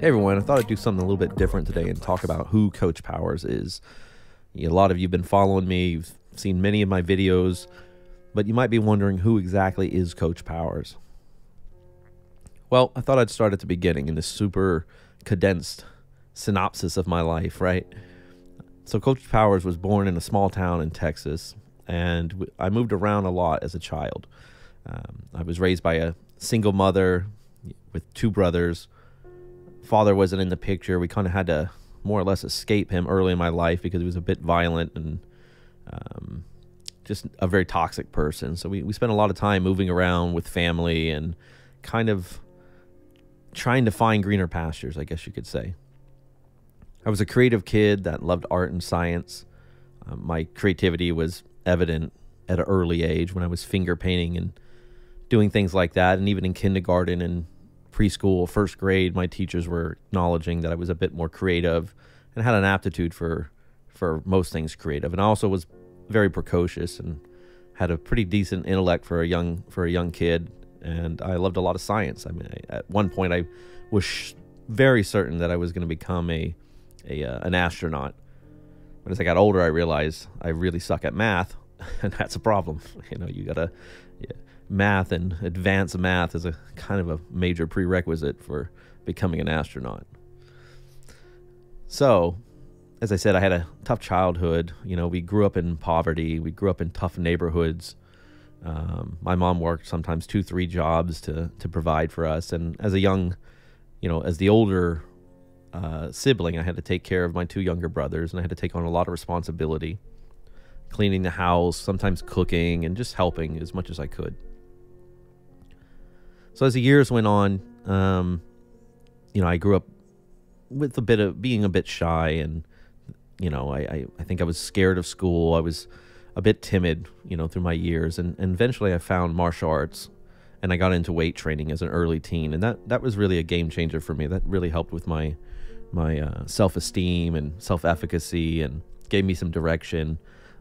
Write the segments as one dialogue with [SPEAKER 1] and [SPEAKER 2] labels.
[SPEAKER 1] Hey everyone, I thought I'd do something a little bit different today and talk about who Coach Powers is. A lot of you have been following me, you've seen many of my videos, but you might be wondering who exactly is Coach Powers. Well, I thought I'd start at the beginning in this super condensed synopsis of my life, right? So Coach Powers was born in a small town in Texas, and I moved around a lot as a child. I was raised by a single mother with two brothers. Father wasn't in the picture. We kind of had to more or less escape him early in my life because he was a bit violent and just a very toxic person. So we spent a lot of time moving around with family and kind of trying to find greener pastures, I guess you could say. I was a creative kid that loved art and science. My creativity was evident at an early age when I was finger painting and doing things like that. And even in kindergarten and preschool, first grade, my teachers were acknowledging that I was a bit more creative and had an aptitude for most things creative. And I also was very precocious and had a pretty decent intellect for a young kid. And I loved a lot of science. I mean, at one point, I was very certain that I was going to become an astronaut. But as I got older, I realized I really suck at math, and that's a problem. You gotta. Math and advanced math is a kind of a major prerequisite for becoming an astronaut. So, as I said, I had a tough childhood. We grew up in poverty. We grew up in tough neighborhoods. My mom worked sometimes 2-3 jobs to provide for us. And as as the older sibling, I had to take care of my 2 younger brothers, and I had to take on a lot of responsibility, cleaning the house, sometimes cooking, and just helping as much as I could. So as the years went on, I grew up with a bit of being a bit shy, and I think I was scared of school. I was a bit timid, through my years, and eventually I found martial arts, and I got into weight training as an early teen, and that was really a game changer for me. That really helped with my self-esteem and self-efficacy, and gave me some direction.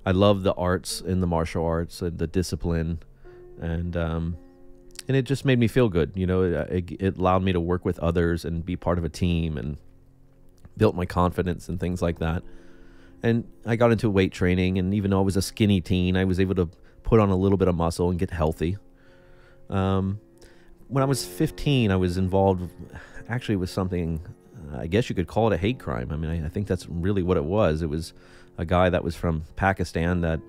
[SPEAKER 1] I love the arts and the martial arts and the discipline, and it just made me feel good. It allowed me to work with others and be part of a team, and built my confidence and things like that. And I got into weight training, and even though I was a skinny teen, I was able to put on a little bit of muscle and get healthy. When I was 15, I was involved actually with something, I guess you could call it a hate crime. I mean, I think that's really what it was. It was a guy that was from Pakistan that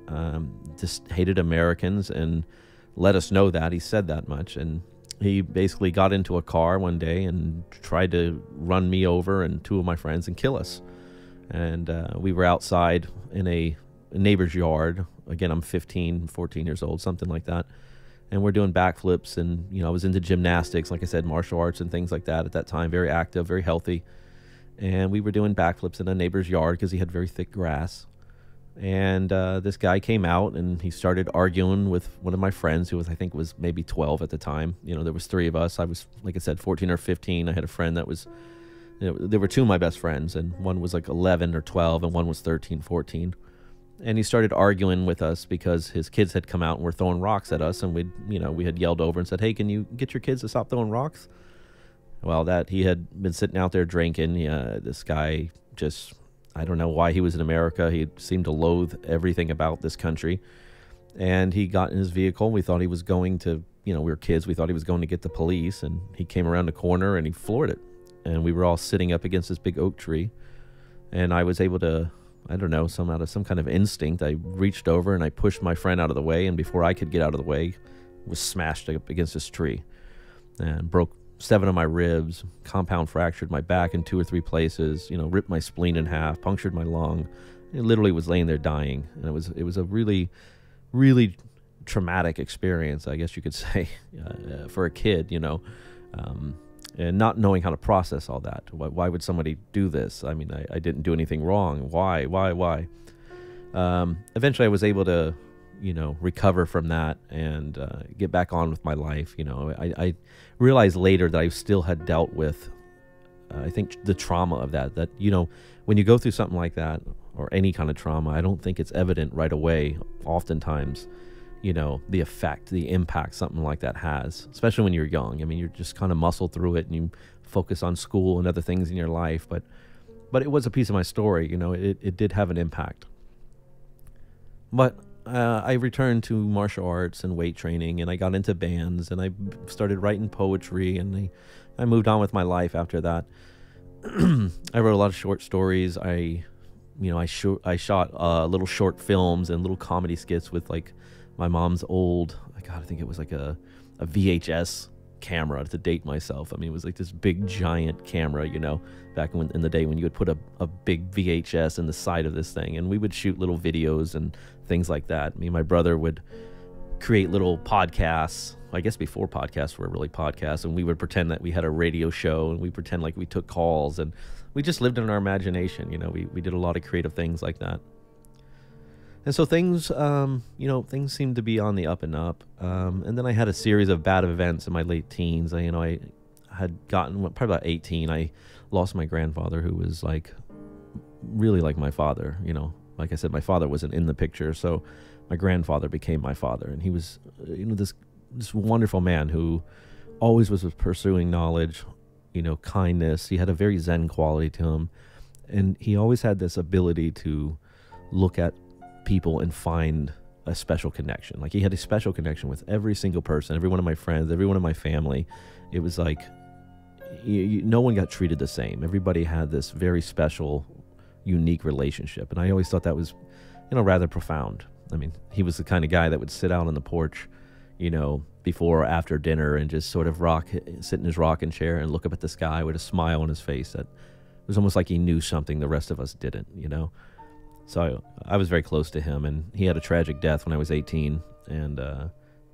[SPEAKER 1] just hated Americans and let us know that. He said that much. And he basically got into a car one day and tried to run me over and 2 of my friends and kill us. And we were outside in a neighbor's yard. Again, I'm 15, 14 years old, something like that. And we're doing backflips, and, I was into gymnastics, like I said, martial arts and things like that at that time, very active, very healthy. And we were doing backflips in a neighbor's yard because he had very thick grass. And this guy came out, and he started arguing with one of my friends who I think was maybe 12 at the time. There was 3 of us. I was, like I said, 14 or 15. I had a friend that was, there were 2 of my best friends, and one was like 11 or 12, and one was 13, 14. And he started arguing with us because his kids had come out and were throwing rocks at us, and we had yelled over and said, "Hey, can you get your kids to stop throwing rocks?" Well, that he had been sitting out there drinking. This guy just, I don't know why he was in America. He seemed to loathe everything about this country. And he got in his vehicle. We thought he was going to, we were kids. We thought he was going to get the police. And he came around the corner and he floored it. And we were all sitting up against this big oak tree. And I was able to, I don't know, out of some kind of instinct, I reached over and I pushed my friend out of the way. And before I could get out of the way, was smashed up against this tree and broke 7 of my ribs, compound fractured my back in 2 or 3 places, ripped my spleen in half, punctured my lung. It literally was laying there dying. And it was a really, really traumatic experience, I guess you could say, for a kid, and not knowing how to process all that. Why would somebody do this? I mean, I didn't do anything wrong. Why? Eventually I was able to, recover from that and get back on with my life. I realized later that I still had dealt with, I think, the trauma of that, when you go through something like that, or any kind of trauma, I don't think it's evident right away, oftentimes, the effect, the impact something like that has, especially when you're young. I mean, you're just kind of muscle through it, and you focus on school and other things in your life. But it was a piece of my story. It did have an impact. But I returned to martial arts and weight training, and I got into bands, and I started writing poetry, and I moved on with my life after that. I wrote a lot of short stories. I shot little short films and little comedy skits with like my mom's old, I think it was like a VHS camera, to date myself. I mean, it was like this big giant camera, back in the day when you would put a big VHS in the side of this thing, and we would shoot little videos and things like that. Me and my brother would create little podcasts, I guess before podcasts were really podcasts, and we would pretend that we had a radio show, and we pretend like we took calls, and we just lived in our imagination. We did a lot of creative things like that. And so things seemed to be on the up and up. And then I had a series of bad events in my late teens. I had gotten, probably about 18, I lost my grandfather, who was like, really like my father. Like I said, my father wasn't in the picture, so my grandfather became my father. And he was, this wonderful man who always was pursuing knowledge, kindness. He had a very Zen quality to him. And he always had this ability to look at people and find a special connection. Like, he had a special connection with every single person, every one of my friends, every one of my family. It was like, no one got treated the same. Everybody had this very special, unique relationship. And I always thought that was, rather profound. I mean, he was the kind of guy that would sit out on the porch, before or after dinner, and just sort of sit in his rocking chair and look up at the sky with a smile on his face that was almost like he knew something the rest of us didn't, So I was very close to him, and he had a tragic death when I was 18, and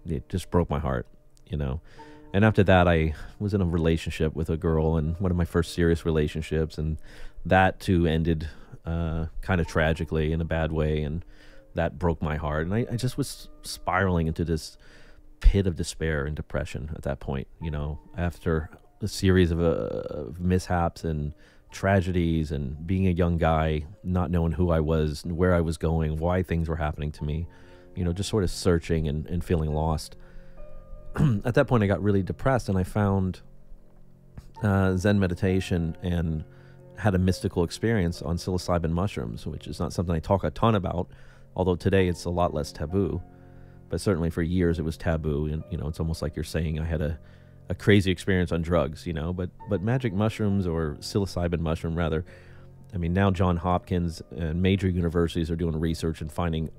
[SPEAKER 1] it just broke my heart, And after that, I was in a relationship with a girl, and one of my first serious relationships, and that too ended kind of tragically in a bad way, and that broke my heart. And I just was spiraling into this pit of despair and depression at that point, after a series of mishaps and tragedies, and being a young guy, not knowing who I was, and where I was going, why things were happening to me, just sort of searching and feeling lost. At that point, I got really depressed, and I found Zen meditation and had a mystical experience on psilocybin mushrooms, which is not something I talk a ton about, although today it's a lot less taboo. But certainly for years it was taboo, and it's almost like you're saying I had a crazy experience on drugs, but magic mushrooms, or psilocybin mushroom rather. I mean, now John Hopkins and major universities are doing research and finding,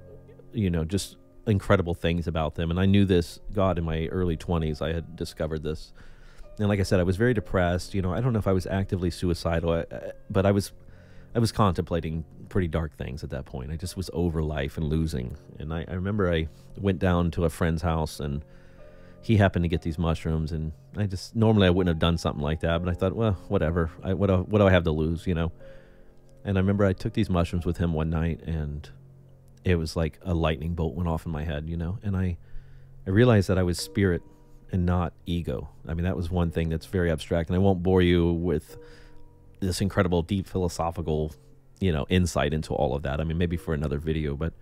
[SPEAKER 1] just incredible things about them. And I knew this, God, in my early 20s, I had discovered this. And like I said, I was very depressed. I don't know if I was actively suicidal, but I was contemplating pretty dark things at that point. I just was over life and losing. And I remember I went down to a friend's house, and he happened to get these mushrooms, and normally I wouldn't have done something like that, but I thought, well, whatever. What do I have to lose, And I remember I took these mushrooms with him one night, and it was like a lightning bolt went off in my head, and I realized that I was spirit and not ego. I mean, that was one thing that's very abstract, and I won't bore you with this incredible, deep philosophical, insight into all of that. I mean, maybe for another video, but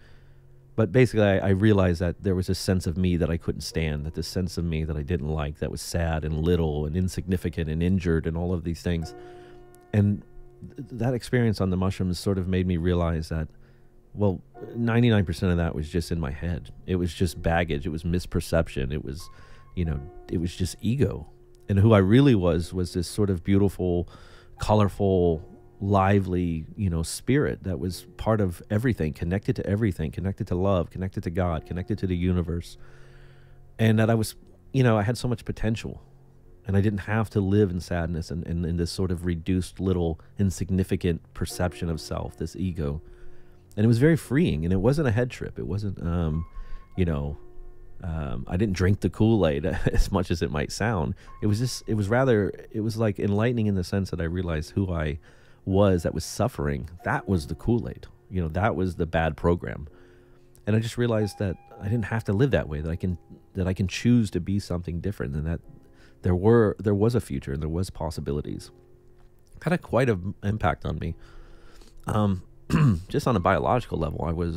[SPEAKER 1] basically I realized that there was a sense of me that I couldn't stand, that this sense of me that I didn't like, that was sad and little and insignificant and injured and all of these things. And that experience on the mushrooms sort of made me realize that, well, 99% of that was just in my head. It was just baggage. It was misperception. It was, it was just ego. And who I really was this sort of beautiful, colorful, lively, spirit that was part of everything, connected to everything, connected to love, connected to God, connected to the universe. And that I was, I had so much potential, and I didn't have to live in sadness and in this sort of reduced little insignificant perception of self, this ego. And it was very freeing, and it wasn't a head trip. It wasn't, I didn't drink the Kool-Aid as much as it might sound. It was like enlightening in the sense that I realized who I was that was suffering. That was the Kool-Aid. That was the bad program. And I just realized that I didn't have to live that way, that I can choose to be something different, and that there was a future and there was possibilities. Had a quite an impact on me. Just on a biological level,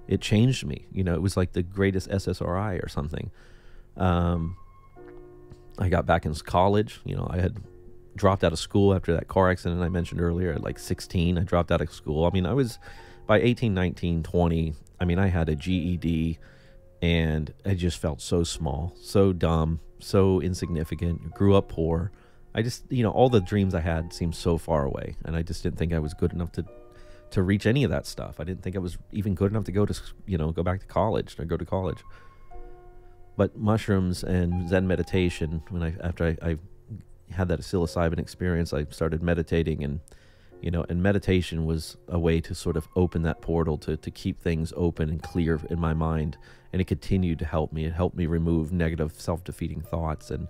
[SPEAKER 1] it changed me. It was like the greatest SSRI or something. I got back in college. I had dropped out of school after that car accident I mentioned earlier at like 16. I dropped out of school. I mean, I was by 18, 19, 20. I mean, I had a GED and I just felt so small, so dumb, so insignificant. Grew up poor. I just, all the dreams I had seemed so far away, and I just didn't think I was good enough to reach any of that stuff. I didn't think I was even good enough to go to, go back to college or go to college. But mushrooms and Zen meditation, after I had that psilocybin experience, I started meditating, and meditation was a way to sort of open that portal to keep things open and clear in my mind. And it continued to help me. It helped me remove negative self-defeating thoughts and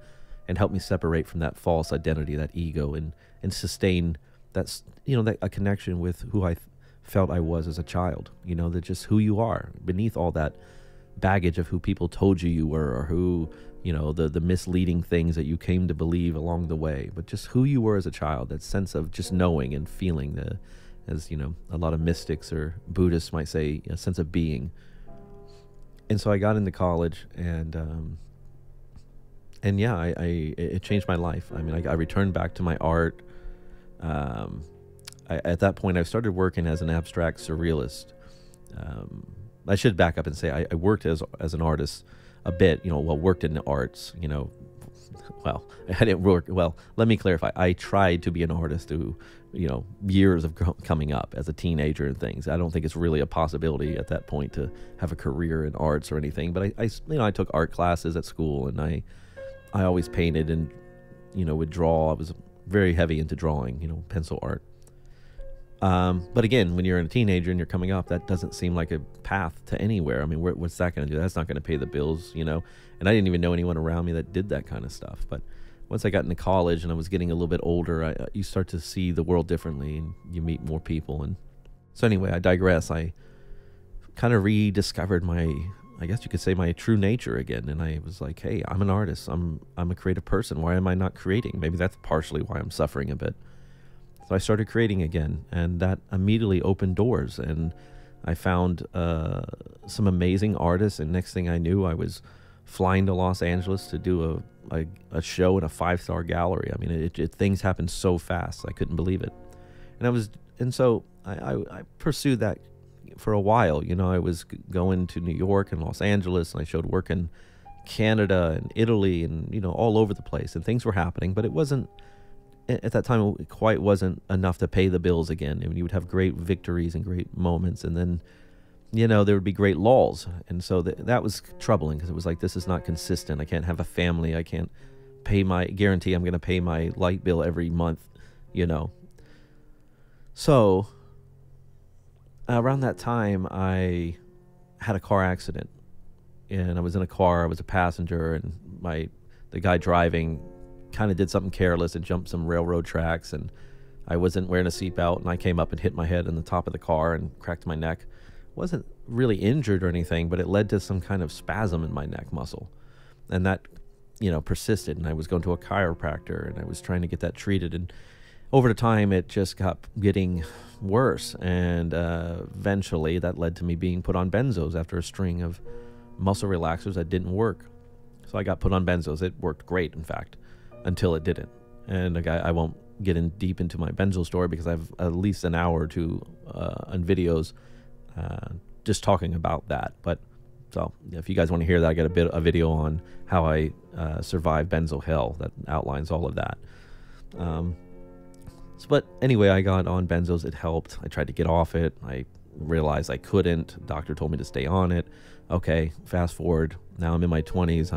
[SPEAKER 1] help me separate from that false identity, that ego, and sustain that, that a connection with who I felt I was as a child, that just who you are beneath all that baggage of who people told you were, or who, the misleading things that you came to believe along the way, but just who you were as a child, that sense of just knowing and feeling, as a lot of mystics or Buddhists might say, a sense of being. And so I got into college, and yeah, it changed my life. I mean, I returned back to my art. At that point, I started working as an abstract surrealist. I should back up and say I worked as an artist a bit, worked in the arts, well, I didn't work. Well, let me clarify. I tried to be an artist through, years of coming up as a teenager and things. I don't think it's really a possibility at that point to have a career in arts or anything. But I took art classes at school, and I always painted and, would draw. I was very heavy into drawing, pencil art. But again, when you're a teenager and you're coming up, that doesn't seem like a path to anywhere. I mean, what's that going to do? That's not going to pay the bills, And I didn't even know anyone around me that did that kind of stuff. But once I got into college and I was getting a little bit older, you start to see the world differently, and you meet more people. And so anyway, I digress. I kind of rediscovered I guess you could say, my true nature again. And I was like, hey, I'm an artist. I'm a creative person. Why am I not creating? Maybe that's partially why I'm suffering a bit. So I started creating again, and that immediately opened doors, and I found some amazing artists, and next thing I knew, I was flying to Los Angeles to do a show in a 5-star gallery. I mean, things happened so fast, I couldn't believe it. And so I pursued that for a while. I was going to New York and Los Angeles, and I showed work in Canada and Italy and, all over the place, and things were happening, but it wasn't, at that time, it quite wasn't enough to pay the bills again. I mean, you would have great victories and great moments, and then, there would be great lulls. And so that was troubling, because it was like, this is not consistent. I can't have a family. I can't guarantee I'm going to pay my light bill every month, So around that time, I had a car accident, and I was in a car. I was a passenger, and the guy driving kind of did something careless and jumped some railroad tracks, and I wasn't wearing a seatbelt, and I came up and hit my head on the top of the car and cracked my neck. Wasn't really injured or anything, but it led to some kind of spasm in my neck muscle, and that persisted, and I was going to a chiropractor, and I was trying to get that treated, and over the time it just got getting worse, and eventually that led to me being put on benzos after a string of muscle relaxers that didn't work. So I got put on benzos. It worked great, in fact, until it didn't. And I won't get in deep into my benzo story, because I have at least an hour or two on videos just talking about that. But so if you guys want to hear that, I got a video on how I survived benzo hell that outlines all of that. But anyway, I got on benzos. It helped. I tried to get off it. I realized I couldn't. The doctor told me to stay on it. Okay, fast forward. Now I'm in my 20s.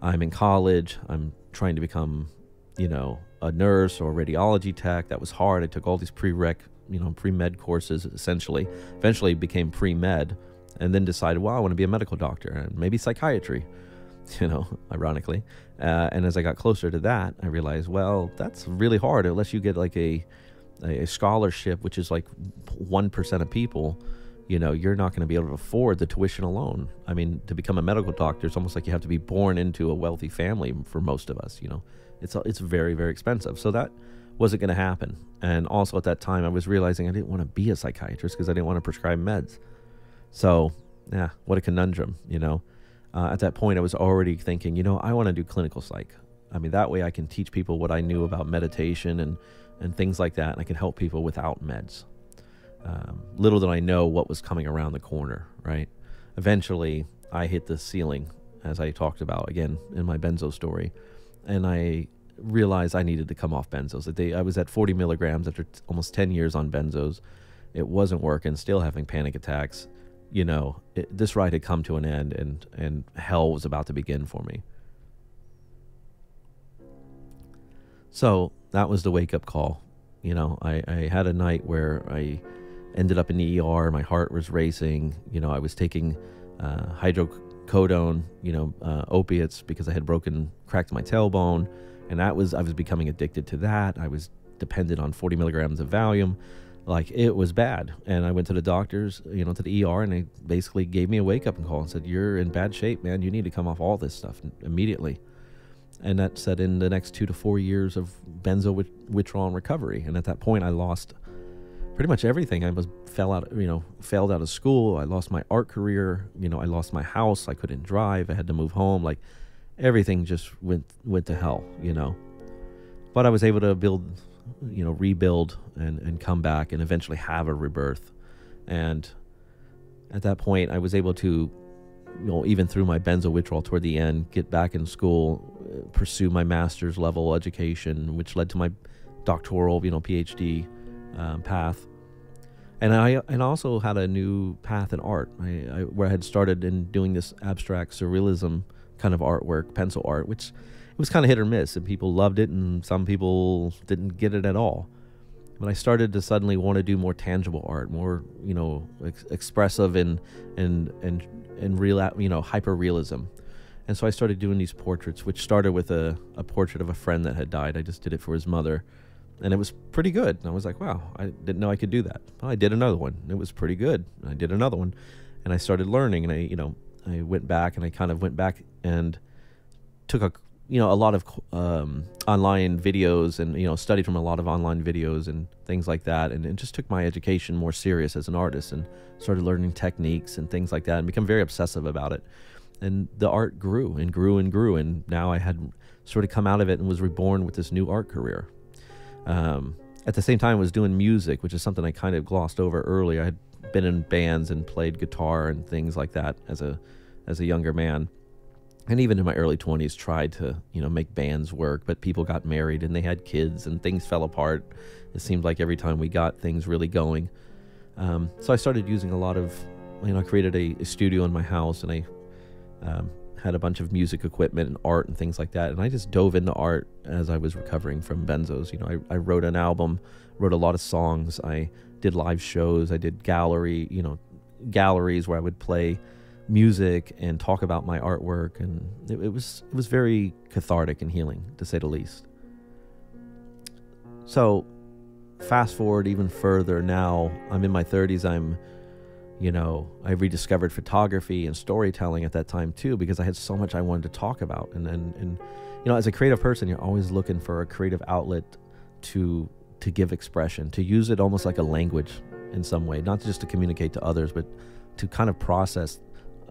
[SPEAKER 1] I'm in college. I'm trying to become, a nurse or a radiology tech. That was hard. I took all these pre-med courses, essentially. Eventually became pre-med, and then decided, well, I want to be a medical doctor, and maybe psychiatry, ironically. And as I got closer to that, I realized, well, that's really hard unless you get like a scholarship, which is like 1% of people. You're not going to be able to afford the tuition alone. I mean, to become a medical doctor, it's almost like you have to be born into a wealthy family for most of us. It's very, very expensive. So that wasn't going to happen. And also at that time, I was realizing I didn't want to be a psychiatrist, because I didn't want to prescribe meds. So, yeah, what a conundrum, At that point, I was already thinking, I want to do clinical psych. I mean, that way I can teach people what I knew about meditation and things like that. And I can help people without meds. Little did I know what was coming around the corner, right? Eventually, I hit the ceiling, as I talked about again in my benzo story, and I realized I needed to come off benzos. I was at 40 milligrams after almost 10 years on benzos. It wasn't working, still having panic attacks. This ride had come to an end, and hell was about to begin for me. So that was the wake-up call. I had a night where I ended up in the ER. My heart was racing. I was taking hydrocodone, opiates, because I had cracked my tailbone, and I was becoming addicted to that. I was dependent on 40 milligrams of Valium. Like, it was bad. And I went to the doctors, to the ER, and they basically gave me a wake-up call and said, "You're in bad shape, man. You need to come off all this stuff immediately." And that set in the next 2 to 4 years of benzo withdrawal and recovery. And at that point, I lost pretty much everything. I failed out of school. I lost my art career. I lost my house. I couldn't drive. I had to move home. Like, everything just went to hell, But I was able to rebuild and come back and eventually have a rebirth. And at that point, I was able to, even through my benzo withdrawal toward the end, get back in school, pursue my master's level education, which led to my doctoral, PhD path. And I also had a new path in art, where I had started in doing this abstract surrealism kind of artwork, pencil art, which it was kind of hit or miss, and people loved it, and some people didn't get it at all. But I started to suddenly want to do more tangible art, more expressive and real, hyper realism. And so I started doing these portraits, which started with a portrait of a friend that had died. I just did it for his mother, and it was pretty good. And I was like, wow, I didn't know I could do that. Well, I did another one. It was pretty good. I did another one, and I started learning. And I went back, and I kind of went back and took a lot of online videos, and studied from a lot of online videos and things like that, and just took my education more serious as an artist, and started learning techniques and things like that, and become very obsessive about it. And the art grew and grew and grew, and now I had sort of come out of it and was reborn with this new art career. At the same time, I was doing music, which is something I kind of glossed over earlier. I had been in bands and played guitar and things like that as a younger man. And even in my early 20s, tried to, make bands work, but people got married and they had kids and things fell apart. It seemed like every time we got things really going. So I started using a lot of, I created a studio in my house, and I had a bunch of music equipment and art and things like that. And I just dove into art as I was recovering from benzos. I wrote an album, wrote a lot of songs. I did live shows. I did galleries where I would play music and talk about my artwork. And it was very cathartic and healing, to say the least. So fast forward even further. Now I'm in my 30s. I rediscovered photography and storytelling at that time too, because I had so much I wanted to talk about. And as a creative person, you're always looking for a creative outlet to give expression, to use it almost like a language in some way, not just to communicate to others, but to kind of process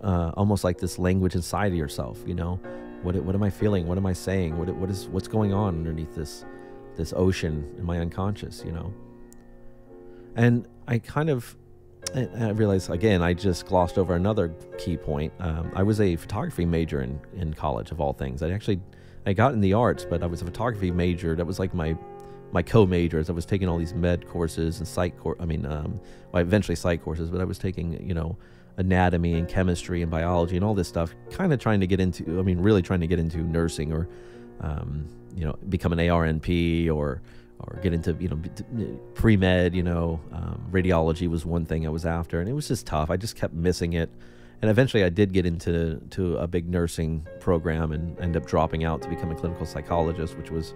[SPEAKER 1] almost like this language inside of yourself. What am I feeling? What am I saying? What's going on underneath this ocean in my unconscious? And I realized, again, I just glossed over another key point. I was a photography major in college, of all things. I got in the arts, but I was a photography major. That was like my co-majors. I was taking all these med courses and eventually psych courses, but I was taking, anatomy and chemistry and biology and all this stuff, kind of trying to get into, really trying to get into nursing, or, become an ARNP, or get into, pre-med, radiology was one thing I was after, and it was just tough. I just kept missing it. And eventually I did get into a big nursing program and ended up dropping out to become a clinical psychologist, which was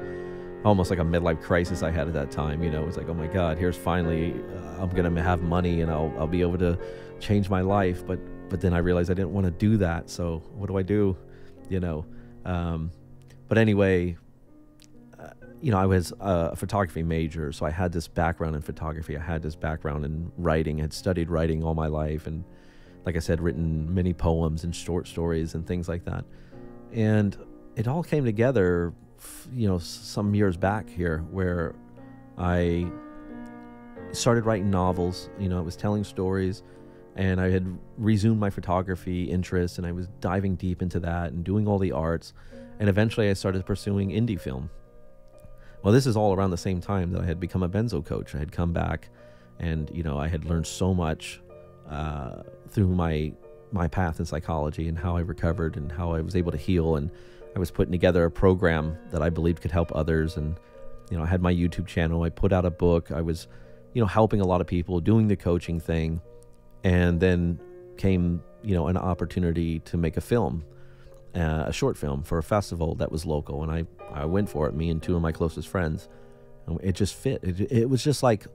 [SPEAKER 1] almost like a midlife crisis I had at that time. It was like, oh my God, here's finally, I'm going to have money and I'll be able to change my life. But then I realized I didn't want to do that. So what do I do? But anyway, I was a photography major, so I had this background in photography. I had this background in writing. I had studied writing all my life, and like I said, written many poems and short stories and things like that. And it all came together some years back here, where I started writing novels. I was telling stories, and I had resumed my photography interest, and I was diving deep into that and doing all the arts. And eventually I started pursuing indie film. Well, this is all around the same time that I had become a benzo coach. I had come back, and I had learned so much through my path in psychology, and how I recovered and how I was able to heal. And I was putting together a program that I believed could help others. And I had my YouTube channel. I put out a book. I was helping a lot of people, doing the coaching thing. And then came an opportunity to make a film, a short film for a festival that was local. And I went for it, me and two of my closest friends. And it just fit. It was just like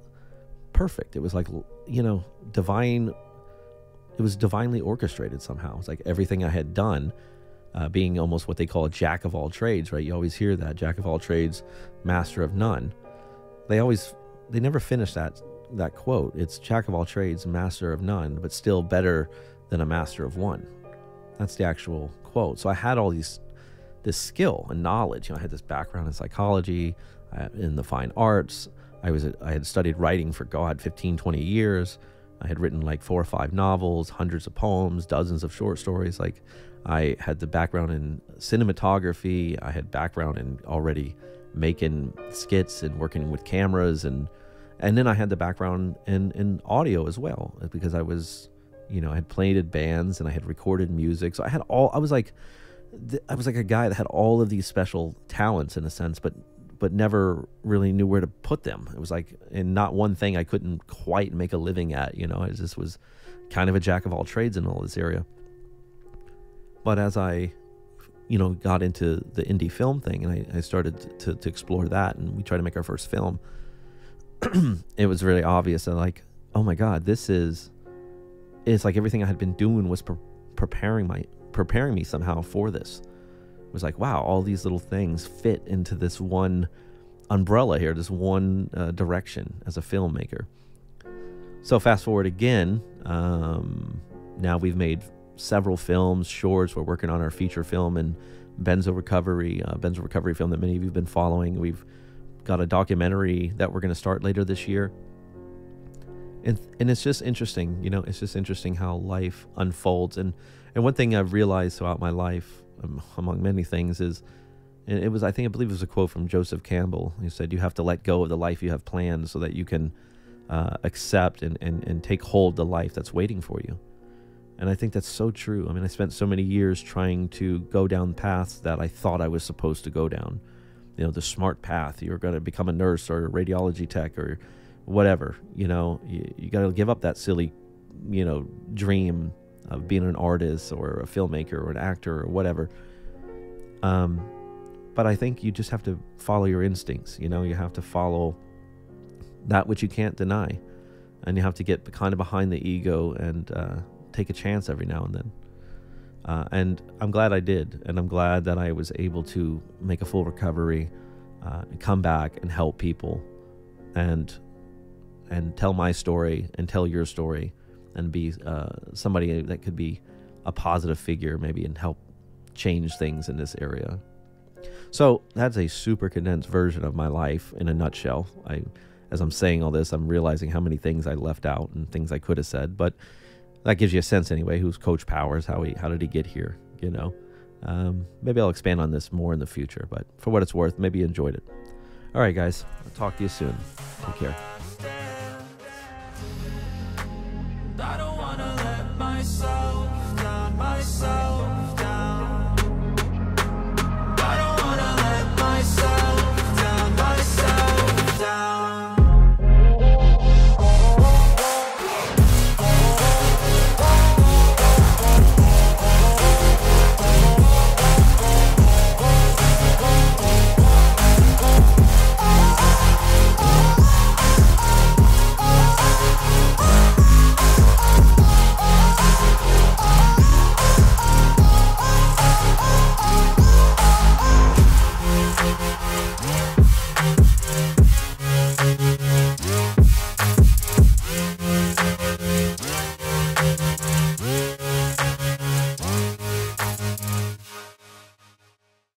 [SPEAKER 1] perfect. It was like, divine. It was divinely orchestrated somehow. It's like everything I had done, being almost what they call a jack of all trades, right? You always hear that, jack of all trades, master of none. They never finish that quote. It's jack of all trades, master of none, but still better than a master of one. That's the actual quote. So I had all this skill and knowledge. I had this background in psychology, in the fine arts. I had studied writing for 15, 20 years. I had written like 4 or 5 novels, hundreds of poems, dozens of short stories. Like, I had the background in cinematography. I had background in already making skits and working with cameras, and then I had the background in audio as well, because I was, I had played in bands and I had recorded music. So I was like a guy that had all of these special talents in a sense, but never really knew where to put them. It was like, in not one thing I couldn't quite make a living at, I just was kind of a jack of all trades in all this area. But as I, got into the indie film thing, and I started to explore that, and we tried to make our first film, it was really obvious that, like, oh my God, it's like everything I had been doing was preparing me somehow for this. It was like, wow, all these little things fit into this one umbrella here, this one direction as a filmmaker. So fast forward again, now we've made several films, shorts. We're working on our feature film and benzo recovery film that many of you have been following. We've got a documentary that we're going to start later this year. And it's just interesting, it's just interesting how life unfolds. And one thing I've realized throughout my life, among many things, is, and I believe it was a quote from Joseph Campbell. He said, you have to let go of the life you have planned so that you can accept and take hold of the life that's waiting for you. And I think that's so true. I mean, I spent so many years trying to go down paths that I thought I was supposed to go down. The smart path. You're going to become a nurse or a radiology tech or whatever. You got to give up that silly, dream of being an artist or a filmmaker or an actor or whatever. But I think you just have to follow your instincts. You have to follow that which you can't deny. And you have to get kind of behind the ego and take a chance every now and then. And I'm glad I did. And I'm glad that I was able to make a full recovery, and come back and help people and tell my story and tell your story and be somebody that could be a positive figure maybe and help change things in this area. So that's a super condensed version of my life in a nutshell. As I'm saying all this, I'm realizing how many things I left out and things I could have said, but that gives you a sense anyway. Who's Coach Powers? How did he get here? Maybe I'll expand on this more in the future, but for what it's worth, maybe you enjoyed it. All right, guys, I'll talk to you soon. Take care.
[SPEAKER 2] I don't wanna let myself down myself.